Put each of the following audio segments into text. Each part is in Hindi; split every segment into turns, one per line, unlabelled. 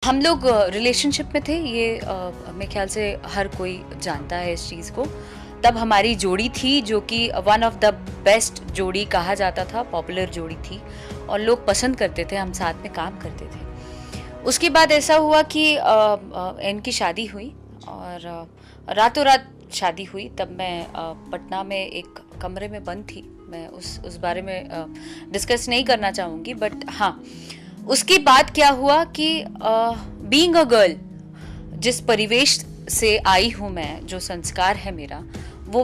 हम लोग रिलेशनशिप में थे, ये मेरे ख्याल से हर कोई जानता है इस चीज़ को। तब हमारी जोड़ी थी जो कि वन ऑफ द बेस्ट जोड़ी कहा जाता था, पॉपुलर जोड़ी थी और लोग पसंद करते थे, हम साथ में काम करते थे। उसके बाद ऐसा हुआ कि इनकी शादी हुई और रातों रात शादी हुई। तब मैं पटना में एक कमरे में बंद थी। मैं उस बारे में डिस्कस नहीं करना चाहूँगी, बट हाँ, उसके बाद क्या हुआ कि बीइंग अ गर्ल, जिस परिवेश से आई हूँ मैं, जो संस्कार है मेरा, वो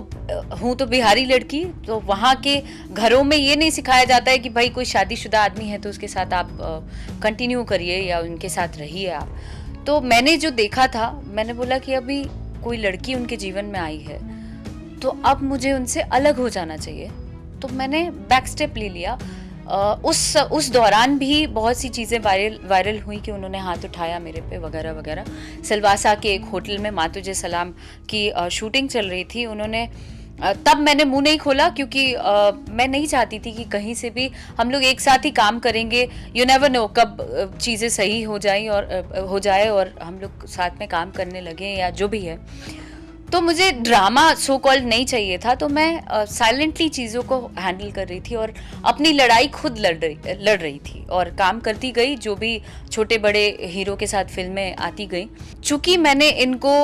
हूँ तो बिहारी लड़की, तो वहाँ के घरों में ये नहीं सिखाया जाता है कि भाई कोई शादीशुदा आदमी है तो उसके साथ आप कंटिन्यू करिए या उनके साथ रहिए आप। तो मैंने जो देखा था, मैंने बोला कि अभी कोई लड़की उनके जीवन में आई है तो अब मुझे उनसे अलग हो जाना चाहिए। तो मैंने बैक स्टेप ले लिया। उस दौरान भी बहुत सी चीज़ें वायरल हुई कि उन्होंने हाथ उठाया मेरे पे वगैरह वगैरह। सिलवासा के एक होटल में माँ तुझे सलाम की शूटिंग चल रही थी। उन्होंने तब मैंने मुंह नहीं खोला क्योंकि मैं नहीं चाहती थी कि कहीं से भी हम लोग एक साथ ही काम करेंगे, यू नेवर नो कब चीज़ें सही हो जाए और हम लोग साथ में काम करने लगे या जो भी है। तो मुझे ड्रामा सो कॉल्ड नहीं चाहिए था, तो मैं साइलेंटली चीज़ों को हैंडल कर रही थी और अपनी लड़ाई खुद लड़ रही थी और काम करती गई। जो भी छोटे बड़े हीरो के साथ फिल्में आती गई, चूँकि मैंने इनको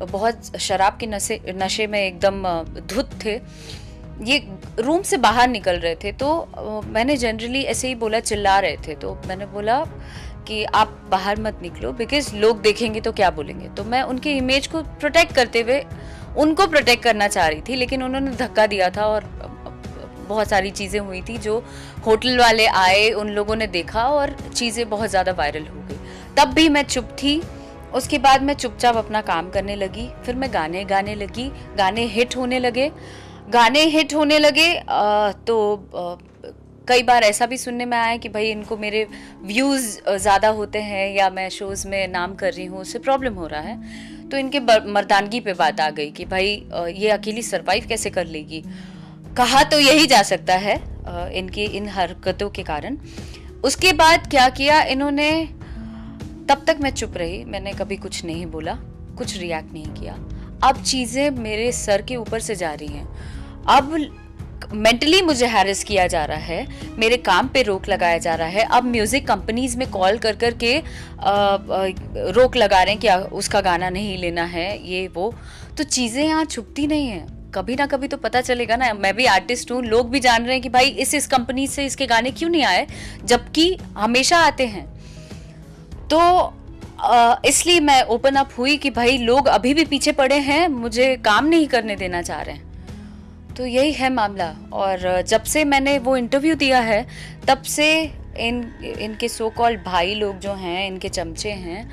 बहुत शराब के नशे में एकदम धुत थे, ये रूम से बाहर निकल रहे थे, तो मैंने जनरली ऐसे ही बोला, चिल्ला रहे थे तो मैंने बोला कि आप बाहर मत निकलो बिकॉज लोग देखेंगे तो क्या बोलेंगे। तो मैं उनके इमेज को प्रोटेक्ट करते हुए उनको प्रोटेक्ट करना चाह रही थी, लेकिन उन्होंने धक्का दिया था और बहुत सारी चीज़ें हुई थी। जो होटल वाले आए, उन लोगों ने देखा और चीज़ें बहुत ज़्यादा वायरल हो गई। तब भी मैं चुप थी। उसके बाद मैं चुपचाप अपना काम करने लगी। फिर मैं गाने गाने लगी, गाने हिट होने लगे। तो कई बार ऐसा भी सुनने में आया कि भाई इनको मेरे व्यूज़ ज़्यादा होते हैं या मैं शोज़ में नाम कर रही हूँ, उससे प्रॉब्लम हो रहा है। तो इनके मर्दानगी पे बात आ गई कि भाई ये अकेली सरवाइव कैसे कर लेगी। कहा तो यही जा सकता है इनकी इन हरकतों के कारण। उसके बाद क्या किया इन्होंने, तब तक मैं चुप रही, मैंने कभी कुछ नहीं बोला, कुछ रिएक्ट नहीं किया। अब चीज़ें मेरे सर के ऊपर से जा रही हैं। अब मेंटली मुझे हैरेस किया जा रहा है, मेरे काम पे रोक लगाया जा रहा है। अब म्यूज़िक कंपनीज में कॉल कर कर के रोक लगा रहे हैं कि उसका गाना नहीं लेना है, ये वो। तो चीज़ें यहाँ छुपती नहीं हैं, कभी ना कभी तो पता चलेगा ना। मैं भी आर्टिस्ट हूँ, लोग भी जान रहे हैं कि भाई इस कंपनी से इसके गाने क्यों नहीं आए, जबकि हमेशा आते हैं। तो इसलिए मैं ओपन अप हुई कि भाई लोग अभी भी पीछे पड़े हैं, मुझे काम नहीं करने देना चाह रहे हैं। तो यही है मामला। और जब से मैंने वो इंटरव्यू दिया है, तब से इनके सो कॉल्ड भाई लोग जो हैं, इनके चमचे हैं,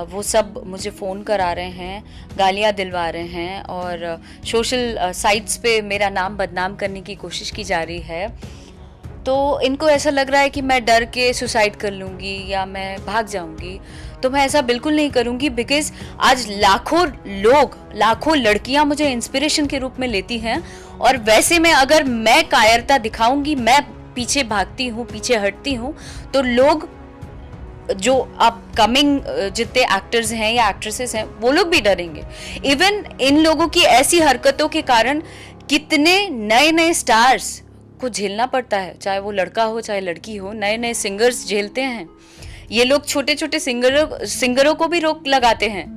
वो सब मुझे फ़ोन करा रहे हैं, गालियाँ दिलवा रहे हैं और सोशल साइट्स पे मेरा नाम बदनाम करने की कोशिश की जा रही है। तो इनको ऐसा लग रहा है कि मैं डर के सुसाइड कर लूँगी या मैं भाग जाऊँगी। तो मैं ऐसा बिल्कुल नहीं करूँगी बिकॉज़ आज लाखों लड़कियाँ मुझे इंस्पिरेशन के रूप में लेती हैं। और वैसे में अगर मैं कायरता दिखाऊँगी, मैं पीछे भागती हूँ, पीछे हटती हूँ, तो लोग जो अपकमिंग जितने एक्टर्स हैं या एक्ट्रेसेस हैं, वो लोग भी डरेंगे। इवन इन लोगों की ऐसी हरकतों के कारण कितने नए स्टार्स को झेलना पड़ता है, चाहे वो लड़का हो चाहे लड़की हो। नए सिंगर्स झेलते हैं ये लोग, छोटे सिंगरों को भी रोक लगाते हैं।